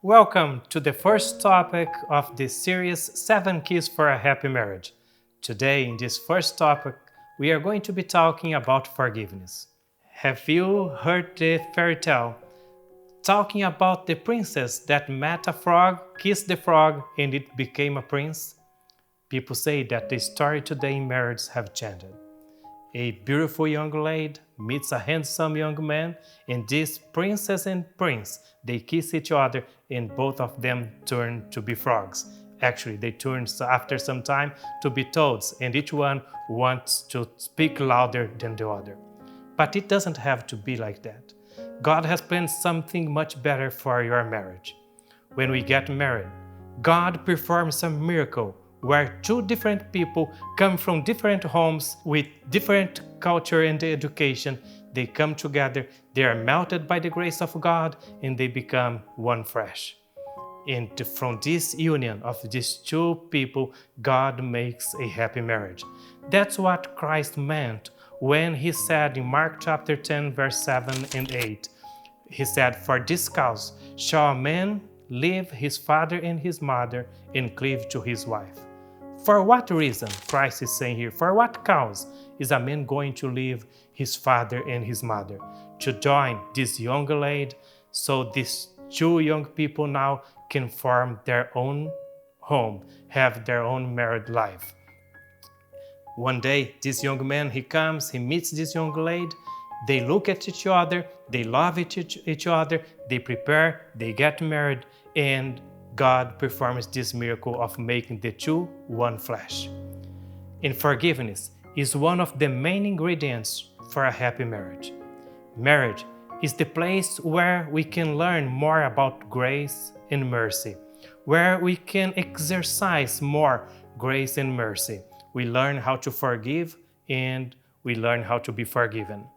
Welcome to the first topic of this series, 7 Keys for a Happy Marriage. Today, in this first topic, we are going to be talking about forgiveness. Have you heard the fairy tale talking about the princess that met a frog, kissed the frog, and it became a prince? People say that the story today in marriage have changed. A beautiful young lady meets a handsome young man, and this princess and prince, they kiss each other, and both of them turn to be frogs. Actually, they turn after some time to be toads, and each one wants to speak louder than the other. But it doesn't have to be like that. God has planned something much better for your marriage. When we get married, God performs a miracle where two different people come from different homes with different culture and education. They come together, they are melted by the grace of God, and they become one flesh. And from this union of these two people, God makes a happy marriage. That's what Christ meant when he said in Mark chapter 10, verse 7 and 8, he said, "For this cause shall a man leave his father and his mother and cleave to his wife." For what reason, Christ is saying here, for what cause is a man going to leave his father and his mother? To join this young lady, so these two young people now can form their own home, have their own married life. One day, this young man, he comes, he meets this young lady, they look at each other, they love each other, they prepare, they get married, and God performs this miracle of making the two one flesh. And forgiveness is one of the main ingredients for a happy marriage. Marriage is the place where we can learn more about grace and mercy, where we can exercise more grace and mercy. We learn how to forgive and we learn how to be forgiven.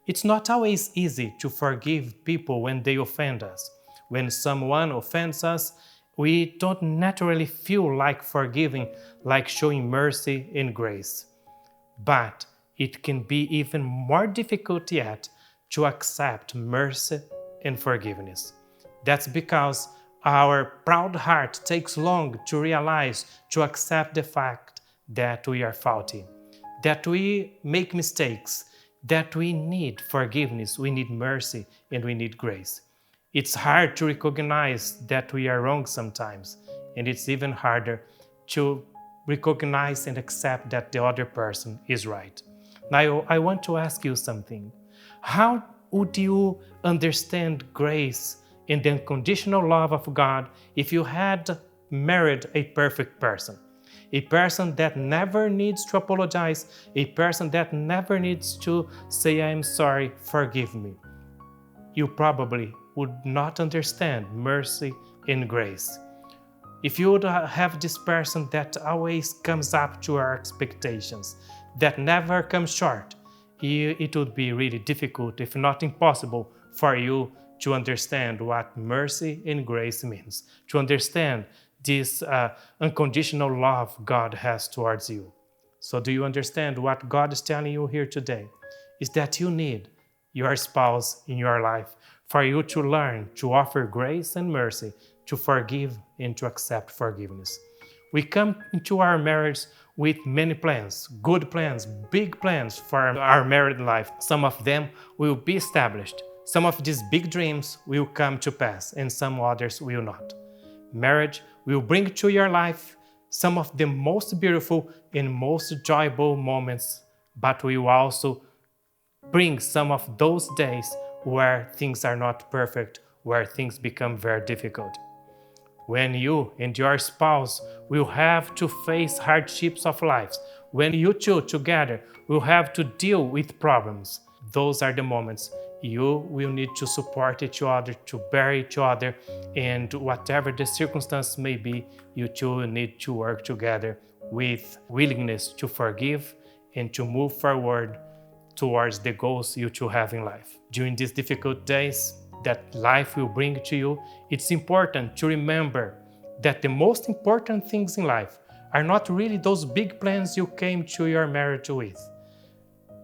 It's not always easy to forgive people when they offend us. When someone offends us, we don't naturally feel like forgiving, like showing mercy and grace. But it can be even more difficult yet to accept mercy and forgiveness. That's because our proud heart takes long to realize, to accept the fact that we are faulty, that we make mistakes, that we need forgiveness, we need mercy, and we need grace. It's hard to recognize that we are wrong sometimes, and it's even harder to recognize and accept that the other person is right. Now, I want to ask you something. How would you understand grace and the unconditional love of God if you had married a perfect person? A person that never needs to apologize, a person that never needs to say, "I'm sorry, forgive me." You probably would not understand mercy and grace. If you would have this person that always comes up to our expectations, that never comes short, it would be really difficult, if not impossible, for you to understand what mercy and grace means, to understand this unconditional love God has towards you. So do you understand what God is telling you here today? Is that you need your spouse in your life for you to learn to offer grace and mercy, to forgive and to accept forgiveness. We come into our marriage with many plans, good plans, big plans for our married life. Some of them will be established. Some of these big dreams will come to pass, and some others will not. Marriage will bring to your life some of the most beautiful and most enjoyable moments, but will also bring some of those days where things are not perfect, where things become very difficult. When you and your spouse will have to face hardships of life, when you two together will have to deal with problems, those are the moments you will need to support each other, to bear each other, and whatever the circumstance may be, you two will need to work together with willingness to forgive and to move forward towards the goals you two have in life. During these difficult days that life will bring to you, it's important to remember that the most important things in life are not really those big plans you came to your marriage with.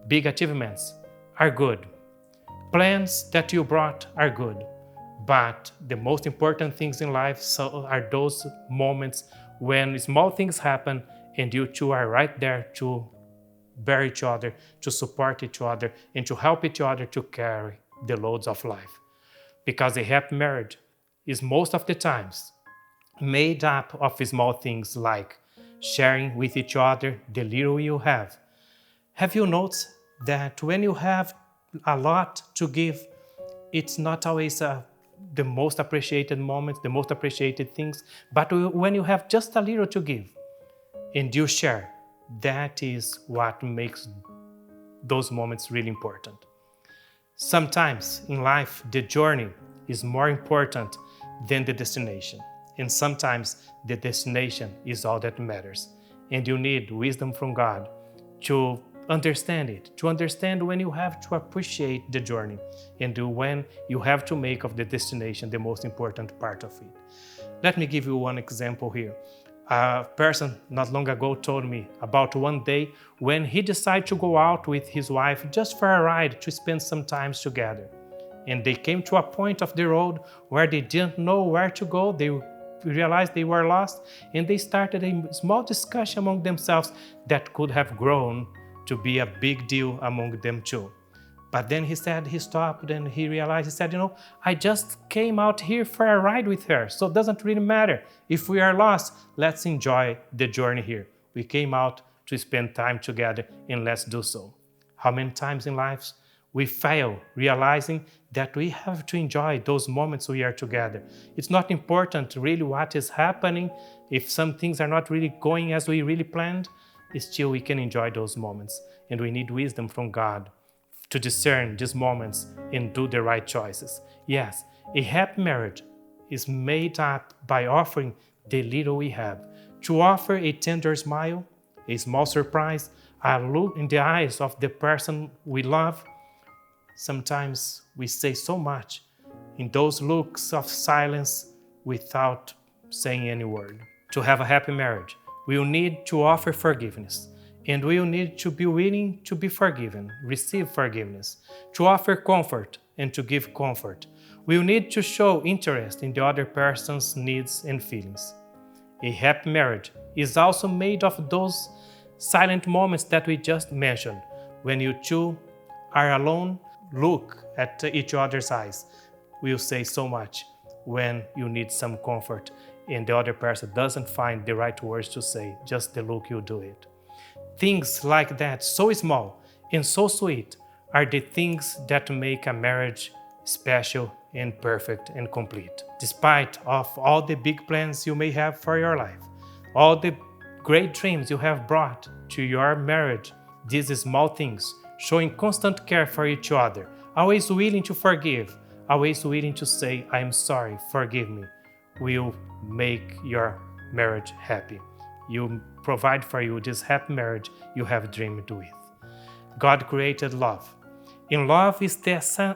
Big achievements are good. Plans that you brought are good. But the most important things in life are those moments when small things happen and you two are right there to bear each other, to support each other, and to help each other to carry the loads of life. Because a happy marriage is most of the times made up of small things like sharing with each other the little you have. Have you noticed that when you have a lot to give, it's not always the most appreciated moments, the most appreciated things, but when you have just a little to give and you share, that is what makes those moments really important. Sometimes in life, the journey is more important than the destination. And sometimes the destination is all that matters. And you need wisdom from God to understand it, to understand when you have to appreciate the journey and when you have to make of the destination the most important part of it. Let me give you one example here. A person not long ago told me about one day when he decided to go out with his wife just for a ride to spend some time together. And they came to a point of the road where they didn't know where to go. They realized they were lost, and they started a small discussion among themselves that could have grown to be a big deal among them too. But then he stopped and he realized, he said, I just came out here for a ride with her, so it doesn't really matter. If we are lost, let's enjoy the journey here. We came out to spend time together, and let's do so. How many times in life we fail realizing that we have to enjoy those moments we are together. It's not important really what is happening. If some things are not really going as we really planned, still we can enjoy those moments. And we need wisdom from God to discern these moments and do the right choices. Yes, a happy marriage is made up by offering the little we have. To offer a tender smile, a small surprise, a look in the eyes of the person we love. Sometimes we say so much in those looks of silence without saying any word. To have a happy marriage, we will need to offer forgiveness, and we will need to be willing to be forgiven, receive forgiveness, to offer comfort and to give comfort. We will need to show interest in the other person's needs and feelings. A happy marriage is also made of those silent moments that we just mentioned, when you two are alone, look at each other's eyes. We'll say so much when you need some comfort and the other person doesn't find the right words to say, just the look you do it. Things like that, so small and so sweet, are the things that make a marriage special and perfect and complete. Despite of all the big plans you may have for your life, all the great dreams you have brought to your marriage, these small things, showing constant care for each other, always willing to forgive, always willing to say, I'm sorry, forgive me, will make your marriage happy. You provide for you this happy marriage you have dreamed with. God created love. And love is the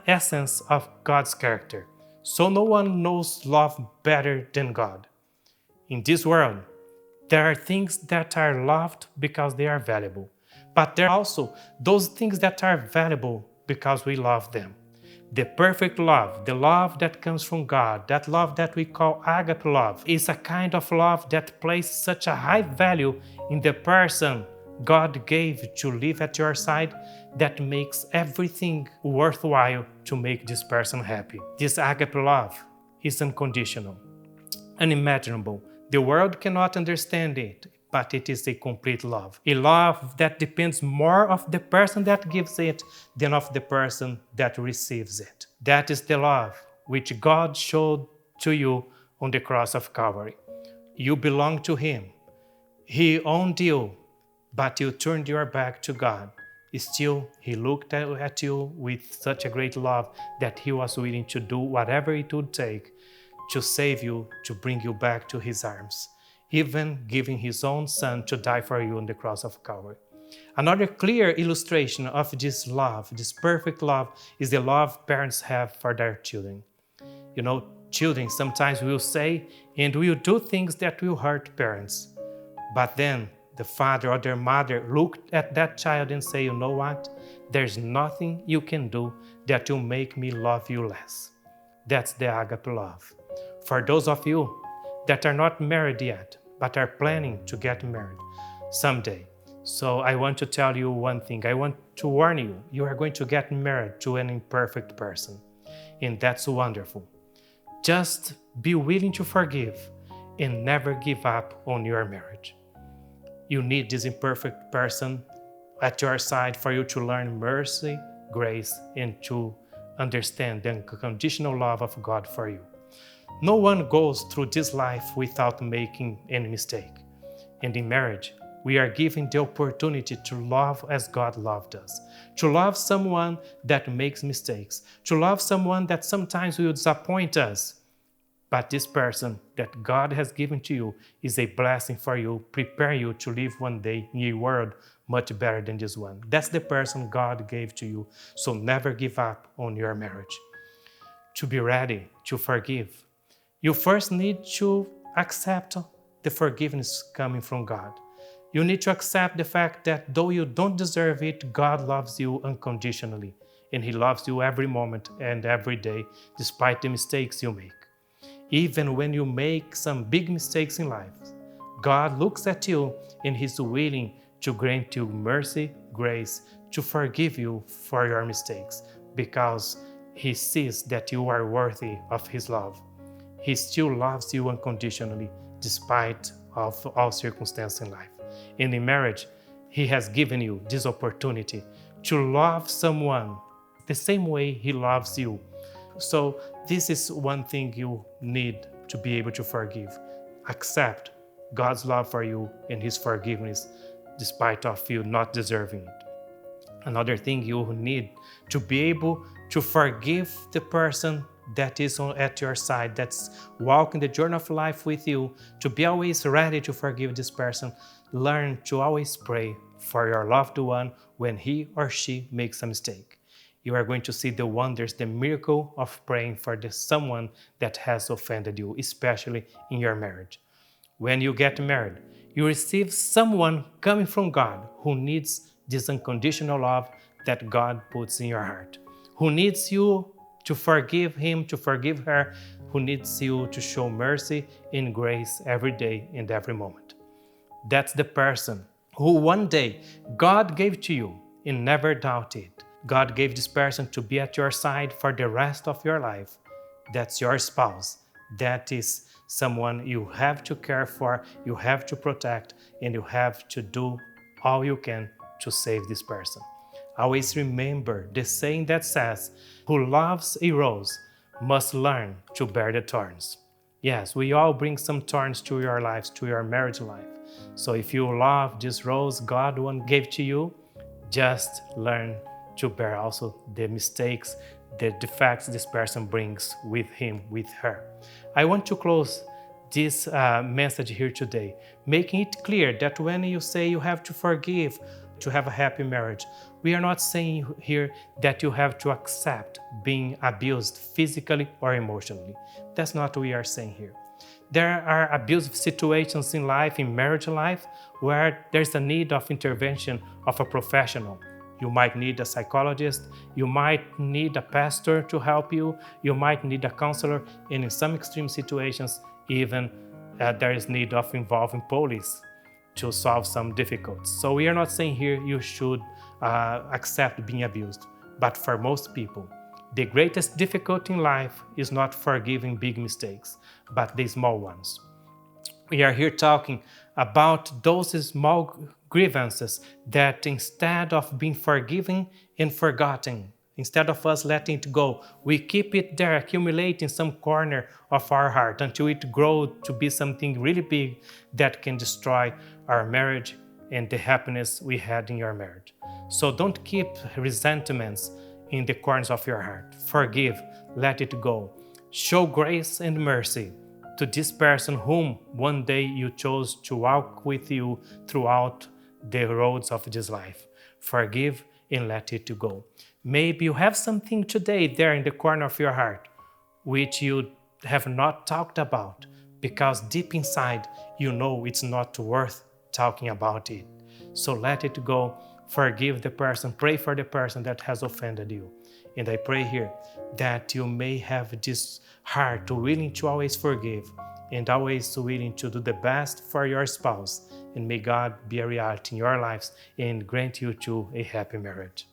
essence of God's character. So no one knows love better than God. In this world, there are things that are loved because they are valuable. But there are also those things that are valuable because we love them. The perfect love, the love that comes from God, that love that we call agape love, is a kind of love that places such a high value in the person God gave to live at your side that makes everything worthwhile to make this person happy. This agape love is unconditional, unimaginable. The world cannot understand it, but it is a complete love. A love that depends more of the person that gives it than of the person that receives it. That is the love which God showed to you on the cross of Calvary. You belong to Him. He owned you, but you turned your back to God. Still, He looked at you with such a great love that He was willing to do whatever it would take to save you, to bring you back to His arms, even giving His own Son to die for you on the cross of Calvary. Another clear illustration of this love, this perfect love, is the love parents have for their children. Children sometimes will say and will do things that will hurt parents. But then the father or their mother look at that child and say, you know what? There's nothing you can do that will make me love you less. That's the agape love. For those of you that are not married yet, but are planning to get married someday, so I want to tell you one thing. I want to warn you, you are going to get married to an imperfect person, and that's wonderful. Just be willing to forgive and never give up on your marriage. You need this imperfect person at your side for you to learn mercy, grace, and to understand the unconditional love of God for you. No one goes through this life without making any mistake. And in marriage, we are given the opportunity to love as God loved us, to love someone that makes mistakes, to love someone that sometimes will disappoint us. But this person that God has given to you is a blessing for you, prepare you to live one day in a world much better than this one. That's the person God gave to you, so never give up on your marriage. To be ready to forgive, you first need to accept the forgiveness coming from God. You need to accept the fact that though you don't deserve it, God loves you unconditionally, and He loves you every moment and every day, despite the mistakes you make. Even when you make some big mistakes in life, God looks at you and He's willing to grant you mercy, grace, to forgive you for your mistakes, because He sees that you are worthy of His love. He still loves you unconditionally, despite of all circumstances in life. And in marriage, He has given you this opportunity to love someone the same way He loves you. So this is one thing you need to be able to forgive. Accept God's love for you and His forgiveness, despite of you not deserving it. Another thing you need to be able to forgive the person that is at your side, that's walking the journey of life with you, to be always ready to forgive this person. Learn to always pray for your loved one when he or she makes a mistake. You are going to see the wonders, the miracle of praying for someone that has offended you, especially in your marriage. When you get married, you receive someone coming from God who needs this unconditional love that God puts in your heart, who needs you to forgive him, to forgive her, who needs you to show mercy and grace every day and every moment. That's the person who one day God gave to you and never doubt it. God gave this person to be at your side for the rest of your life. That's your spouse. That is someone you have to care for, you have to protect, and you have to do all you can to save this person. Always remember the saying that says, "Who loves a rose must learn to bear the thorns." Yes, we all bring some thorns to your lives, to your marriage life. So if you love this rose God gave to you, just learn to bear also the mistakes, the defects this person brings with him, with her. I want to close this message here today, making it clear that when you say you have to forgive to have a happy marriage, we are not saying here that you have to accept being abused physically or emotionally. That's not what we are saying here. There are abusive situations in life, in marriage life, where there's a need of intervention of a professional. You might need a psychologist, you might need a pastor to help you, you might need a counselor, and in some extreme situations, even there is need of involving police to solve some difficulties. So we are not saying here you should accept being abused, but for most people, the greatest difficulty in life is not forgiving big mistakes, but the small ones. We are here talking about those small grievances that instead of being forgiven and forgotten, instead of us letting it go, we keep it there, accumulating some corner of our heart until it grows to be something really big that can destroy our marriage and the happiness we had in your marriage. So don't keep resentments in the corners of your heart. Forgive, let it go. Show grace and mercy to this person whom one day you chose to walk with you throughout the roads of this life. Forgive and let it go. Maybe you have something today there in the corner of your heart which you have not talked about because deep inside you know it's not worth talking about it. So let it go. forgive the person, pray for the person that has offended you. And I pray here that you may have this heart to willing to always forgive and always willing to do the best for your spouse. And may God be a reality in your lives and grant you to a happy marriage.